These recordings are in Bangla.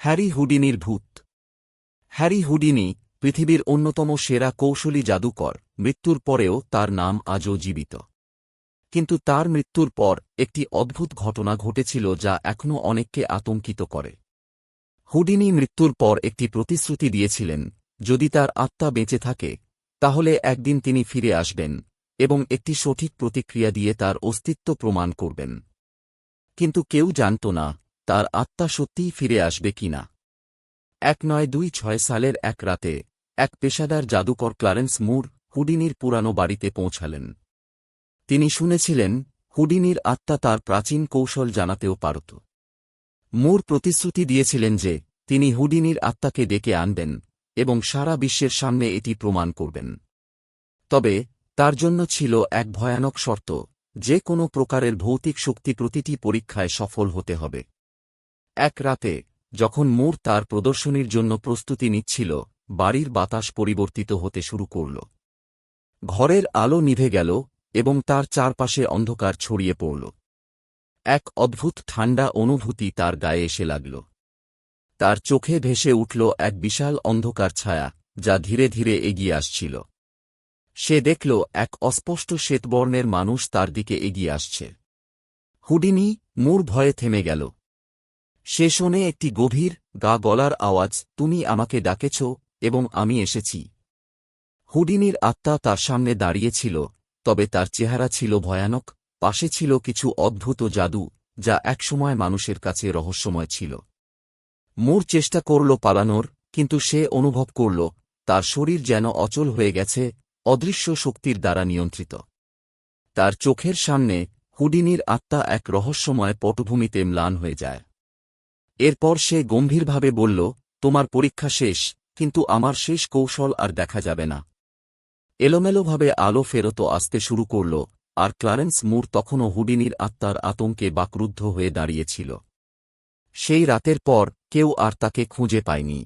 হ্যারি হুডিনির ভূত। হ্যারি হুডিনি পৃথিবীর অন্যতম সেরা কৌশলী জাদুকর। মৃত্যুর পরেও তার নাম আজও জীবিত। কিন্তু তার মৃত্যুর পর একটি অদ্ভুত ঘটনা ঘটেছিল যা এখনও অনেককে আতঙ্কিত করে। হুডিনি মৃত্যুর পর একটি প্রতিশ্রুতি দিয়েছিলেন, যদি তার আত্মা বেঁচে থাকে তাহলে একদিন তিনি ফিরে আসবেন এবং একটি সঠিক প্রতিক্রিয়া দিয়ে তার অস্তিত্ব প্রমাণ করবেন। কিন্তু কেউ জানত না তার আত্মা সত্যিই ফিরে আসবে কিনা। 1926 সালের এক রাতে এক পেশাদার জাদুকর ক্লারেন্স মুর হুডিনির পুরানো বাড়িতে পৌঁছালেন। তিনি শুনেছিলেন হুডিনির আত্মা তার প্রাচীন কৌশল জানাতেও পারত। মুর প্রতিশ্রুতি দিয়েছিলেন যে তিনি হুডিনির আত্মাকে ডেকে আনবেন এবং সারা বিশ্বের সামনে এটি প্রমাণ করবেন। তবে তার জন্য ছিল এক ভয়ানক শর্ত, যে কোনো প্রকারের ভৌতিক শক্তি প্রতিটি পরীক্ষায় সফল হতে হবে। এক রাতে যখন মুর তার প্রদর্শনীর জন্য প্রস্তুতি নিচ্ছিল, বাড়ির বাতাস পরিবর্তিত হতে শুরু করল। ঘরের আলো নিভে গেল এবং তার চারপাশে অন্ধকার ছড়িয়ে পড়ল। এক অদ্ভুত ঠান্ডা অনুভূতি তার গায়ে এসে লাগল। তার চোখে ভেসে উঠল এক বিশাল অন্ধকার ছায়া, যা ধীরে ধীরে এগিয়ে আসছিল। সে দেখল এক অস্পষ্ট শ্বেতবর্ণের মানুষ তার দিকে এগিয়ে আসছে। হুডিনি মুর ভয়ে থেমে গেল। সে শোনে একটি গভীর গলার আওয়াজ, তুমি আমাকে ডাকেছ এবং আমি এসেছি। হুডিনির আত্মা তার সামনে দাঁড়িয়েছিল, তবে তার চেহারা ছিল ভয়ানক। পাশে ছিল কিছু অদ্ভুত জাদু যা একসময় মানুষের কাছে রহস্যময় ছিল। মুর চেষ্টা করল পালানোর, কিন্তু সে অনুভব করল তার শরীর যেন অচল হয়ে গেছে, অদৃশ্য শক্তির দ্বারা নিয়ন্ত্রিত। তার চোখের সামনে হুডিনির আত্মা এক রহস্যময় পটভূমিতে ম্লান হয়ে যায়। এরপর সে গম্ভীরভাবে বলল, তোমার পরীক্ষা শেষ, কিন্তু আমার শেষ কৌশল আর দেখা যাবে না। এলোমেলোভাবে আলো ফেরত আসতে শুরু করল, আর ক্লারেন্স মুর তখনও হুডিনির আত্মার আতঙ্কে বাকরুদ্ধ হয়ে দাঁড়িয়েছিল। সেই রাতের পর কেউ আর তাকে খুঁজে পায়নি।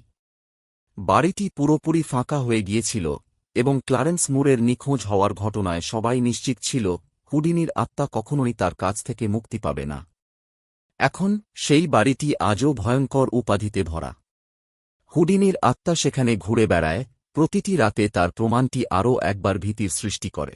বাড়িটি পুরোপুরি ফাঁকা হয়ে গিয়েছিল এবং ক্লারেন্স মুরের নিখোঁজ হওয়ার ঘটনায় সবাই নিশ্চিত ছিল হুডিনির আত্মা কখনোই তার কাছ থেকে মুক্তি পাবে না। এখন সেই বাড়িটি আজও ভয়ঙ্কর উপাধিতে ভরা। হুডিনির আত্মা সেখানে ঘুরে বেড়ায়, প্রতিটি রাতে তার প্রমাণটি আরও একবার ভীতির সৃষ্টি করে।